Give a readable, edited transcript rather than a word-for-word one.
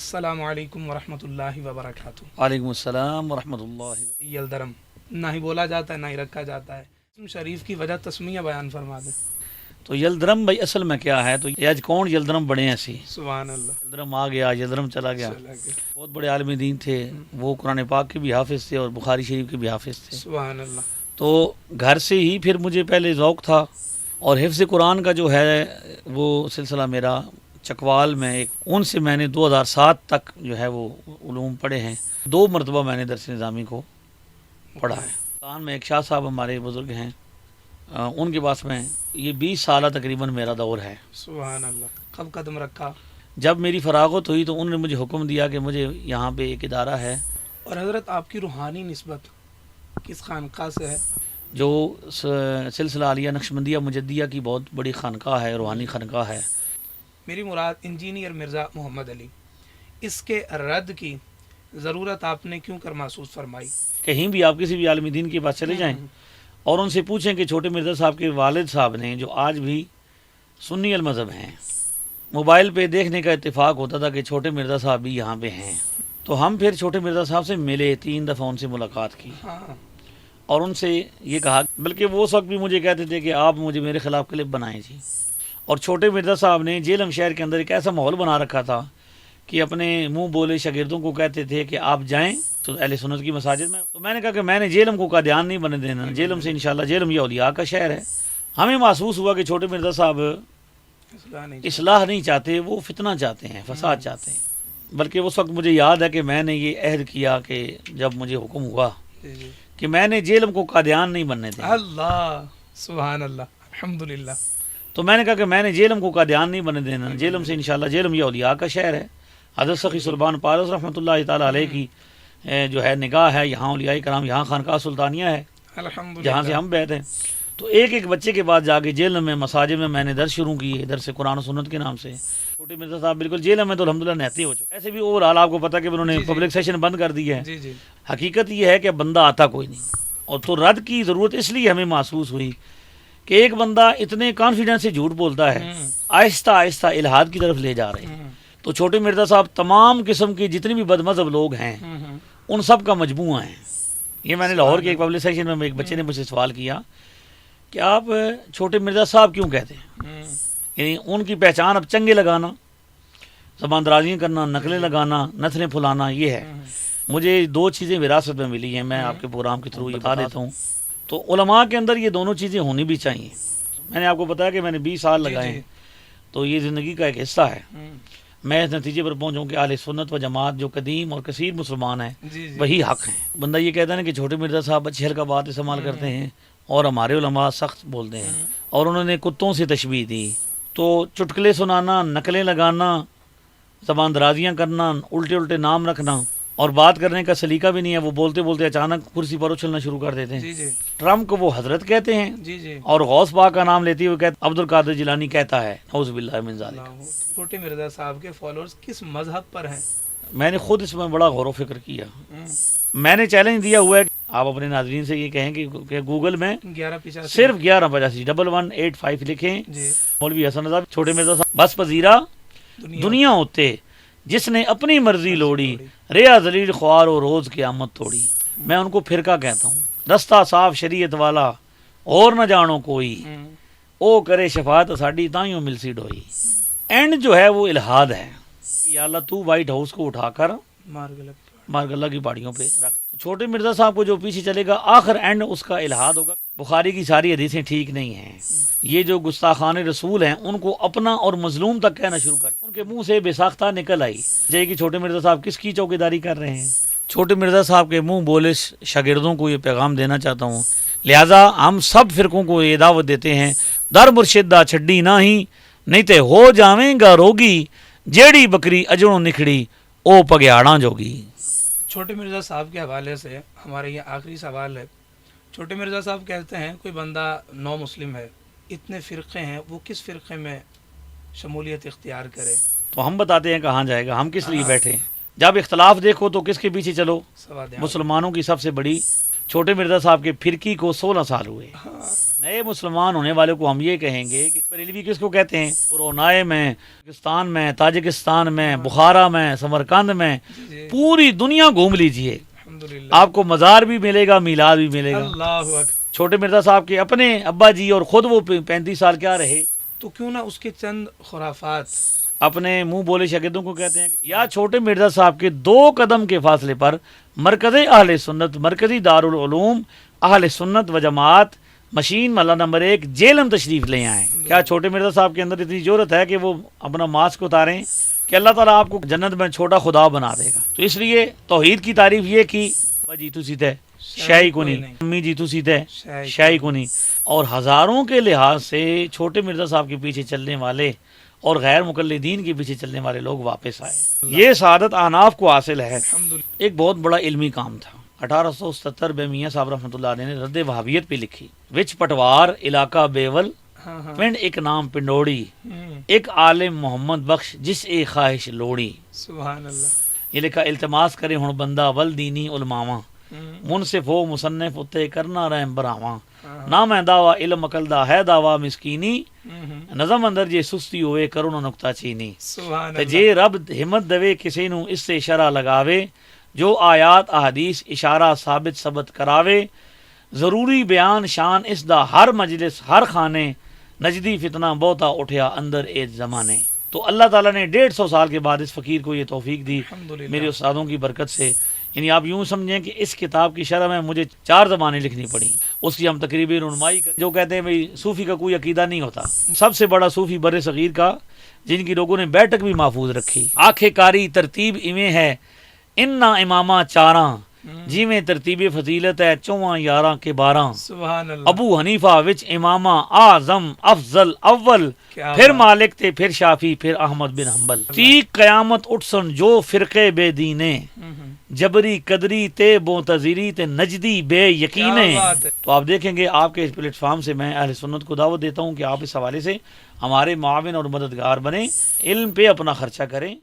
السلام علیکم ورحمۃ اللہ وبرکاتہ. وعلیکم السلام ورحمۃ اللہ. یلدرم نہ ہی بولا جاتا ہے نہ ہی رکھا جاتا ہے. اسم شریف کی وجہ تسمیہ بیان فرما دیں. تو یلدرم بھائی اصل میں کیا ہے؟ تو یہ آج کون یلدرم بڑے ہیں ایسی؟ سبحان اللہ. یلدرم آ گیا، یلدرم چلا گیا. چلا گیا. بہت بڑے عالم دین تھے، وہ قرآن پاک کے بھی حافظ تھے اور بخاری شریف کے بھی حافظ تھے. سبحان اللہ. تو گھر سے ہی پھر مجھے پہلے ذوق تھا، اور حفظ قرآن کا جو ہے وہ سلسلہ میرا چکوال میں ان سے میں نے 2007 تک جو ہے وہ علوم پڑھے ہیں. 2 مرتبہ میں نے درس نظامی کو پڑھا ہے. پاکستان میں ایک شاہ صاحب ہمارے بزرگ ہیں، ان کے پاس میں یہ 20 سالہ تقریباً میرا دور ہے. سبحان اللہ. کب قدم رکھا؟ جب میری فراغت ہوئی تو انہوں نے مجھے حکم دیا کہ مجھے یہاں پہ ایک ادارہ ہے. اور حضرت آپ کی روحانی نسبت کس خانقاہ سے ہے؟ جو سلسلہ عالیہ نقشبندیہ مجدیہ کی بہت بڑی خانقاہ ہے، روحانی خانقاہ ہے. میری مراد انجینئر مرزا محمد علی. اس کے رد کی ضرورت آپ نے کیوں کر محسوس فرمائی؟ کہیں بھی آپ کسی بھی عالم دین کے پاس چلے جائیں اور ان سے پوچھیں کہ چھوٹے مرزا صاحب کے والد صاحب نے، جو آج بھی سنی المذہب ہیں، موبائل پہ دیکھنے کا اتفاق ہوتا تھا کہ چھوٹے مرزا صاحب بھی یہاں پہ ہیں. تو ہم پھر چھوٹے مرزا صاحب سے ملے، 3 دفعہ ان سے ملاقات کی ہاں. اور ان سے یہ کہا، بلکہ وہ اس وقت بھی مجھے کہتے تھے کہ آپ مجھے میرے خلاف کلپ بنائیں جی. اور چھوٹے مرزا صاحب نے جیلم شہر کے اندر ایک ایسا ماحول بنا رکھا تھا کہ اپنے منہ بولے شاگردوں کو کہتے تھے کہ آپ جائیں تو اہل سنت کی مساجد میں. تو میں نے کہا کہ میں نے جیلم کو قادیان نہیں بنے دینا، جیلم سے انشاءاللہ، جیلم یہ اولیاء کا شہر ہے. ہمیں محسوس ہوا کہ چھوٹے مرزا صاحب اصلاح نہیں چاہتے، وہ فتنہ چاہتے ہیں، فساد چاہتے ہیں. بلکہ اس وقت مجھے یاد ہے کہ میں نے یہ عہد کیا کہ جب مجھے حکم ہوا کہ میں نے جیلم کو قادیان نہیں بننے دیا. اللہ. سبحان اللہ. الحمدللہ. تو میں نے کہا کہ میں نے جیلم کو قادیان نہیں بننے دینا، جیلم سے انشاءاللہ، جیلم یہ اولیاء کا شہر ہے. حضرت سخی سلطان پارس رحمۃ اللہ تعالیٰ علیہ کی جو ہے نگاہ ہے، یہاں اولیاء کرام، یہاں خانقاہ سلطانیہ ہے الحمدللہ. جہاں سے ہم بیٹھے ہیں. تو ایک ایک بچے کے بعد جا کے جیلم میں مساجد میں نے درس شروع کیے، درس قرآن و سنت کے نام سے. چھوٹے مرزا صاحب بالکل جیلم میں تو الحمدللہ نہتے ہو چکے. ایسے بھی اوور آل آپ کو پتہ کہ انہوں نے پبلک سیشن بند کر دی ہے. جی جی. حقیقت یہ ہے کہ بندہ آتا کوئی نہیں. اور تو رد کی ضرورت اس لیے ہمیں محسوس ہوئی کہ ایک بندہ اتنے کانفیڈنس سے جھوٹ بولتا ہے، آہستہ آہستہ الہاد کی طرف لے جا رہے ہیں. تو چھوٹے مرزا صاحب تمام قسم کے جتنے بھی بد مذہب لوگ ہیں ان سب کا مجموعہ ہیں. یہ میں نے لاہور کے ایک پبلک سیشن میں ایک بچے نے مجھ سے سوال کیا کہ آپ چھوٹے مرزا صاحب کیوں کہتے ہیں؟ یعنی ان کی پہچان اب چنگے لگانا، زبان درازیاں کرنا، نقلیں لگانا، نتھریں پھلانا، یہ ہے. مجھے 2 چیزیں وراثت میں ملی ہیں، میں آپ کے پروگرام کے تھرو یہ بتا دیتا ہوں. تو علماء کے اندر یہ دونوں چیزیں ہونی بھی چاہیے. میں نے آپ کو بتایا کہ میں نے 20 سال لگائے ہیں، تو یہ زندگی کا ایک حصہ ہے. میں اس نتیجے پر پہنچوں کہ اہل سنت و جماعت جو قدیم اور کثیر مسلمان ہیں وہی حق ہیں. بندہ یہ کہتا ہے نا کہ چھوٹے مرزا صاحب اچھی ہلکا بات استعمال کرتے ہیں اور ہمارے علماء سخت بولتے ہیں، اور انہوں نے کتوں سے تشبیہ دی. تو چٹکلے سنانا، نقلیں لگانا، زبان درازیاں کرنا، الٹے الٹے نام رکھنا، اور بات کرنے کا سلیقہ بھی نہیں ہے. وہ بولتے بولتے اچانک کرسی پر اچھلنا شروع کر دیتے ہیں. ٹرمپ کو وہ حضرت کہتے ہیں اور غوث پاک کا نام لیتے ہوئے کہتے عبد القادر جیلانی کہتا ہے. نعوذ باللہ من ذالک. چھوٹے مرزا صاحب کے فالوورز کس مذہب پر ہیں؟ میں نے خود اس میں بڑا غور و فکر کیا. میں نے چیلنج دیا ہوا ہے کہ آپ اپنے ناظرین سے یہ کہیں کہ گوگل میں صرف 1185 1185 لکھیں مولوی حسن رضا چھوٹے مرزا صاحب بس پذیرا دنیا ہوتے جس نے اپنی مرضی لوڑی، ریا ذلیل خوار و روز قیامت توڑی. میں ان کو فرقہ کہتا ہوں، رستہ صاف شریعت والا اور نہ جانو کوئی، او کرے شفاعت ساڈی تائیوں ملسی ڈوئی. اینڈ جو ہے وہ الہاد ہے. یا اللہ تو وائٹ ہاؤس کو اٹھا کر مارگلہ کی پہاڑیوں پہ رکھ. چھوٹے مرزا صاحب کو جو پیچھے چلے گا آخر اینڈ اس کا الہاد ہوگا. بخاری کی ساری حدیثیں ٹھیک نہیں ہیں. یہ جو گستاخان رسول ہیں ان کو اپنا اور مظلوم تک کہنا شروع کر دیا. ان کے منہ سے بے ساختہ نکل آئی جے کہ چھوٹے مرزا صاحب کس کی چوکیداری کر رہے ہیں. چھوٹے مرزا صاحب کے منہ بولے شاگردوں کو یہ پیغام دینا چاہتا ہوں. لہذا ہم سب فرقوں کو یہ دعوت دیتے ہیں، در مرشد دا چھڈی نہ ہی نہیں تے ہو جاویں گا روگی، جیڑی بکری اجڑوں نکھڑی او پگیاڑاں جوگی. چھوٹے مرزا صاحب کے حوالے سے ہمارا یہ آخری سوال ہے. چھوٹے مرزا صاحب کہتے ہیں کوئی بندہ نو مسلم ہے، اتنے فرقے ہیں، وہ کس فرقے میں شمولیت اختیار کرے؟ تو ہم بتاتے ہیں کہاں جائے گا، ہم کس لیے بیٹھے ہیں. جب اختلاف دیکھو تو کس کے پیچھے چلو؟ مسلمانوں کی سب سے بڑی چھوٹے مرزا صاحب کے فرقی کو 16 سال ہوئے. نئے مسلمان ہونے والے کو ہم یہ کہیں گے کہ بریلوی کس کو کہتے ہیں؟ برونائی میں، پاکستان میں، تاجکستان میں، بخارا میں، سمرقند میں، پوری دنیا گھوم لیجئے، الحمدللہ. آپ کو مزار بھی ملے گا، میلاد بھی ملے گا. اللہ اکبر. چھوٹے مرزا صاحب کے اپنے ابا جی اور خود وہ 35 سال کیا رہے. تو کیوں نہ اس کے چند خرافات اپنے منہ بولے شاگردوں کو کہتے ہیں کہ یا چھوٹے مرزا صاحب کے 2 قدم کے فاصلے پر مرکز اہل سنت، مرکزی دارالعلوم اہل سنت و جماعت، مشین محلہ نمبر 1 جیلم تشریف لے آئیں. کیا چھوٹے مرزا صاحب کے اندر اتنی جرأت ہے کہ وہ اپنا ماسک اتاریں کہ اللہ تعالیٰ آپ کو جنت میں چھوٹا خدا بنا دے گا؟ تو اس لیے توحید کی تعریف یہ کی ابا جی تسی تے شاہی کو نہیں، امی جی تسی تے شاہی کو نہیں. اور ہزاروں کے لحاظ سے چھوٹے مرزا صاحب کے پیچھے چلنے والے اور غیر مقلدین کے پیچھے چلنے والے لوگ واپس آئے. یہ سعادت احناف کو حاصل ہے. الحمدللہ. ایک بہت بڑا علمی کام تھا. 1877 میں میاں صاحب رحمۃ اللہ علیہ نے رد وہابیت پہ لکھی. وچ پٹوار علاقہ بیول پنڈ ایک نام پنڈوڑی، ایک عالم محمد بخش جس ایک خواہش لوڑی. سبحان اللہ. یہ لکھا التماس کرے ہن بندہ ول دینی علماواں، منصف ہو مصنف اتے کرنا رحم براواں، نام ہے دعویٰ علم عقل دا ہے دعویٰ مسکینی، نظم اندر جے سستی ہوئے کرو نہ نکتہ چینی. سبحان تے اللہ. جے رب ہمت دوے کسی نو اس سے شرع لگاوے، جو آیات احادیث اشارہ ثابت کراوے، ضروری بیان شان اس دا ہر مجلس ہر خانے، نجدی فتنہ بہتا اٹھیا اندر اے زمانے. تو اللہ تعالیٰ نے 150 سال کے بعد اس فقیر کو یہ توفیق دی الحمدللہ. میرے استادوں کی برکت سے. یعنی آپ یوں سمجھیں کہ اس کتاب کی شرح میں مجھے 4 زبانیں لکھنی پڑی. اس کی ہم تقریبی رونمائی کریں. جو کہتے ہیں بھئی صوفی کا کوئی عقیدہ نہیں ہوتا، سب سے بڑا صوفی بر صغیر کا جن کی لوگوں نے بیٹھک بھی محفوظ رکھی. آنکھیں کاری ترتیب ایویں ہے انا امامہ چاراں، جی میں ترتیب فضیلت ہے 14 11 کے 12. سبحان اللہ. ابو حنیفہ وچ امامہ اعظم افضل اول، کیا پھر بات. مالک تے پھر شافی پھر احمد بن حنبل. تی قیامت اٹھسن جو فرقے بے دینے، جبری قدری تے معتزلی تے نجدی بے یقینے. کیا بات ہے. تو آپ دیکھیں گے آپ کے اس پلیٹ فارم سے میں اہل سنت کو دعوت دیتا ہوں کہ آپ اس حوالے سے ہمارے معاون اور مددگار بنیں، علم پہ اپنا خرچہ کریں.